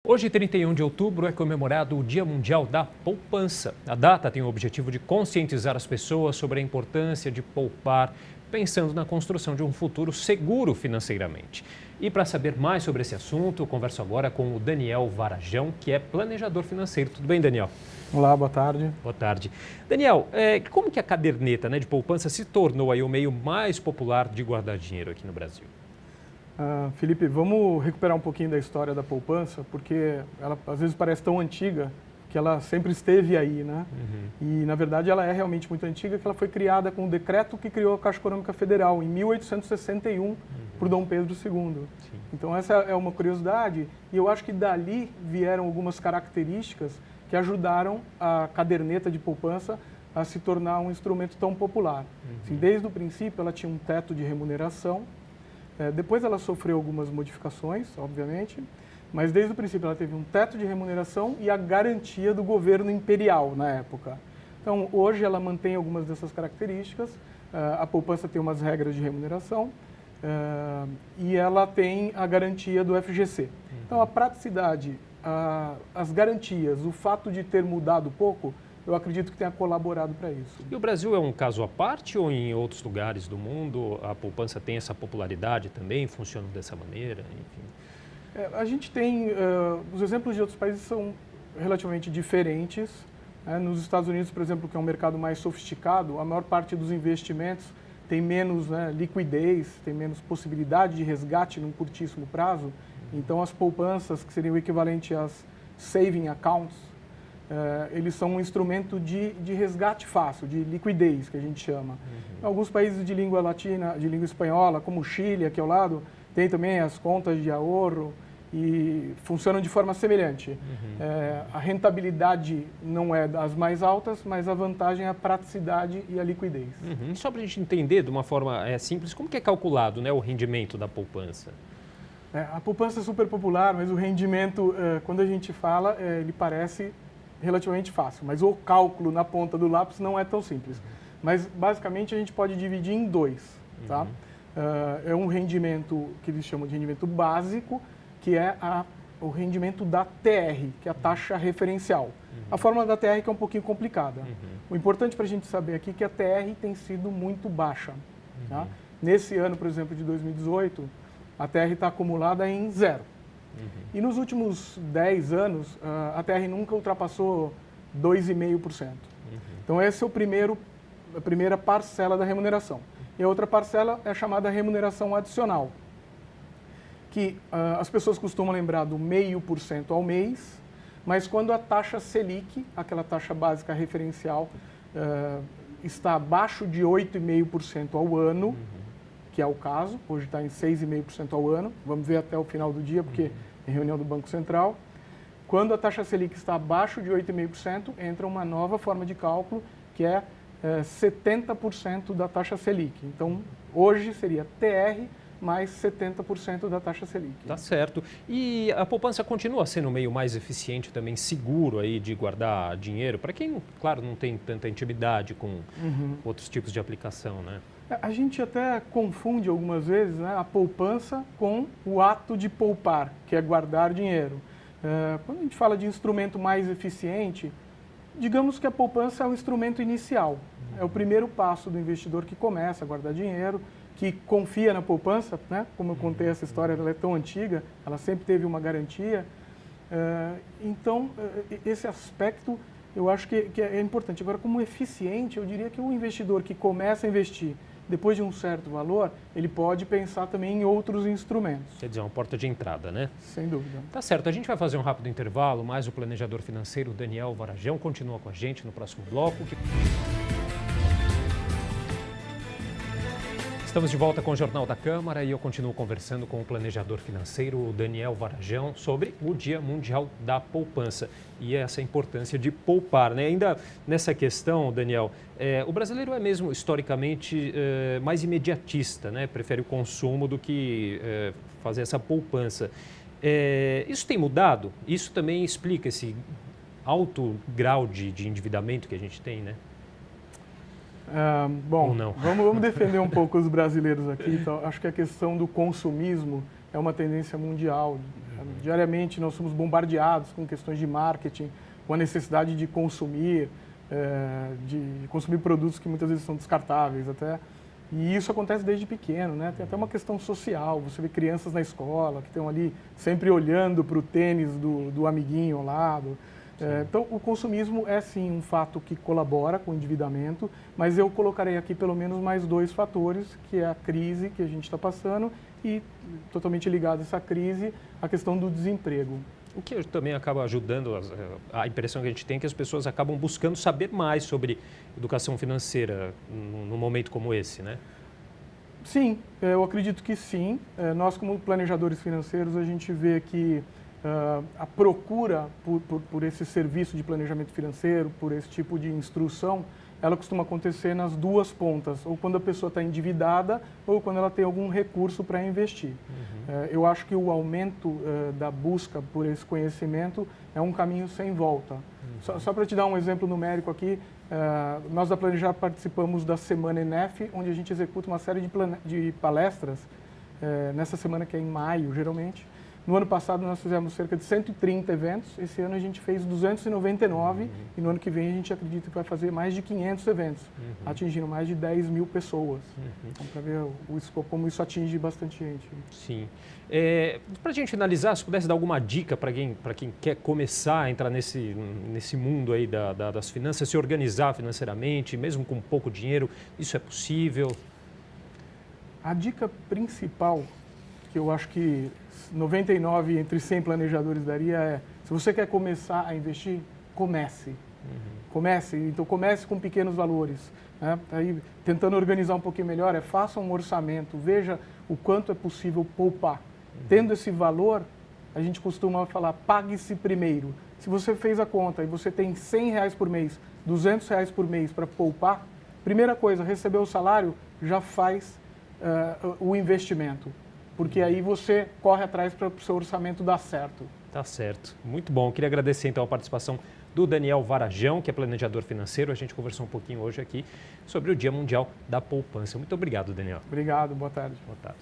Hoje, 31 de outubro, é comemorado o Dia Mundial da Poupança. A data tem o objetivo de conscientizar as pessoas sobre a importância de poupar, pensando na construção de um futuro seguro financeiramente. E para saber mais sobre esse assunto, eu converso agora com o Daniel Varajão, que é planejador financeiro. Tudo bem, Daniel? Olá, boa tarde. Boa tarde. Daniel, como que a caderneta de poupança se tornou aí o meio mais popular de guardar dinheiro aqui no Brasil? Felipe, vamos recuperar um pouquinho da história da poupança, porque ela às vezes parece tão antiga que ela sempre esteve aí, né? E, na verdade, ela é realmente muito antiga, que ela foi criada com o decreto que criou a Caixa Econômica Federal, em 1861, por Dom Pedro II. Sim. Então, essa é uma curiosidade, e eu acho que dali vieram algumas características que ajudaram a caderneta de poupança a se tornar um instrumento tão popular. Assim, desde o princípio, ela tinha um teto de remuneração. Depois ela sofreu algumas modificações, obviamente, mas desde o princípio ela teve um teto de remuneração e a garantia do governo imperial na época. Então, hoje ela mantém algumas dessas características, a poupança tem umas regras de remuneração e ela tem a garantia do FGC. Então, a praticidade, as garantias, o fato de ter mudado pouco, eu acredito que tenha colaborado para isso. E o Brasil é um caso à parte ou em outros lugares do mundo a poupança tem essa popularidade também, funciona dessa maneira, enfim? A gente tem, os exemplos de outros países são relativamente diferentes. Nos Estados Unidos, por exemplo, que é um mercado mais sofisticado, a maior parte dos investimentos tem menos liquidez, tem menos possibilidade de resgate num curtíssimo prazo. Então, as poupanças, que seriam o equivalente às saving accounts, eles são um instrumento de resgate fácil, de liquidez, que a gente chama. Em alguns países de língua latina, de língua espanhola, como o Chile, aqui ao lado, tem também as contas de ahorro e funcionam de forma semelhante. A rentabilidade não é das mais altas, mas a vantagem é a praticidade e a liquidez. Só para a gente entender de uma forma simples, como que é calculado o rendimento da poupança? A poupança é super popular, mas o rendimento, quando a gente fala, ele parece relativamente fácil, mas o cálculo na ponta do lápis não é tão simples. Mas, basicamente, a gente pode dividir em dois. Tá? É um rendimento que eles chamam de rendimento básico, que é o rendimento da TR, que é a taxa referencial. A fórmula da TR que é um pouquinho complicada. O importante para a gente saber aqui é que a TR tem sido muito baixa. Tá? Nesse ano, por exemplo, de 2018, a TR está acumulada em 0. E nos últimos 10 anos, a TR nunca ultrapassou 2,5%. Então, esse é a primeira parcela da remuneração. E a outra parcela é a chamada remuneração adicional, que as pessoas costumam lembrar do 0,5% ao mês, mas quando a taxa Selic, aquela taxa básica referencial, está abaixo de 8,5% ao ano, que é o caso, hoje está em 6,5% ao ano, vamos ver até o final do dia, porque em reunião do Banco Central. Quando a taxa Selic está abaixo de 8,5%, entra uma nova forma de cálculo, que é 70% da taxa Selic. Então, hoje seria TR mais 70% da taxa Selic. Tá certo. E a poupança continua sendo o meio mais eficiente, também seguro aí de guardar dinheiro, para quem, claro, não tem tanta intimidade com outros tipos de aplicação, né? A gente até confunde algumas vezes a poupança com o ato de poupar, que é guardar dinheiro. Quando a gente fala de instrumento mais eficiente, digamos que a poupança é o instrumento inicial. É o primeiro passo do investidor que começa a guardar dinheiro, que confia na poupança, né? Como eu contei essa história, ela é tão antiga, ela sempre teve uma garantia. Então, esse aspecto eu acho que é importante. Agora, como eficiente, eu diria que o investidor que começa a investir depois de um certo valor, ele pode pensar também em outros instrumentos. Quer dizer, uma porta de entrada, né? Sem dúvida. Tá certo, a gente vai fazer um rápido intervalo, mas o planejador financeiro Daniel Varajão continua com a gente no próximo bloco. Estamos de volta com o Jornal da Câmara e eu continuo conversando com o planejador financeiro Daniel Varajão sobre o Dia Mundial da Poupança e essa importância de poupar, né? Ainda nessa questão, Daniel, o brasileiro é mesmo historicamente mais imediatista, né? Prefere o consumo do que fazer essa poupança. Isso tem mudado? Isso também explica esse alto grau de endividamento que a gente tem, né? Bom, vamos defender um pouco os brasileiros aqui. Então, acho que a questão do consumismo é uma tendência mundial. Diariamente nós somos bombardeados com questões de marketing, com a necessidade de consumir produtos que muitas vezes são descartáveis até. E isso acontece desde pequeno, né? Tem até uma questão social, você vê crianças na escola que estão ali sempre olhando para o tênis do amiguinho ao lado. Então, o consumismo é sim um fato que colabora com o endividamento, mas eu colocarei aqui pelo menos mais 2 fatores, que é a crise que a gente está passando e, totalmente ligado a essa crise, a questão do desemprego. O que também acaba ajudando, a impressão que a gente tem é que as pessoas acabam buscando saber mais sobre educação financeira num momento como esse, né? Sim, eu acredito que sim. Nós, como planejadores financeiros, a gente vê que a procura por esse serviço de planejamento financeiro, por esse tipo de instrução, ela costuma acontecer nas 2 pontas, ou quando a pessoa está endividada ou quando ela tem algum recurso para investir. Eu acho que o aumento da busca por esse conhecimento é um caminho sem volta. Só para te dar um exemplo numérico aqui, nós da Planejar participamos da Semana ENEF, onde a gente executa uma série de palestras, nessa semana que é em maio, geralmente. No ano passado nós fizemos cerca de 130 eventos, esse ano a gente fez 299 e no ano que vem a gente acredita que vai fazer mais de 500 eventos, atingindo mais de 10 mil pessoas. Então, para ver como isso atinge bastante gente. Sim. Para a gente finalizar, se pudesse dar alguma dica para quem quer começar a entrar nesse mundo aí das finanças, se organizar financeiramente, mesmo com pouco dinheiro, isso é possível? A dica principal, que eu acho que 99 entre 100 planejadores daria é, se você quer começar a investir, comece. Então comece com pequenos valores. Né? Aí, tentando organizar um pouquinho melhor, faça um orçamento, veja o quanto é possível poupar. Tendo esse valor, a gente costuma falar, pague-se primeiro. Se você fez a conta e você tem R$100 por mês, R$200 por mês para poupar, primeira coisa, recebeu o salário, já faz o investimento. Porque aí você corre atrás para o seu orçamento dar certo. Tá certo. Muito bom. Queria agradecer então a participação do Daniel Varajão, que é planejador financeiro. A gente conversou um pouquinho hoje aqui sobre o Dia Mundial da Poupança. Muito obrigado, Daniel. Obrigado, boa tarde. Boa tarde.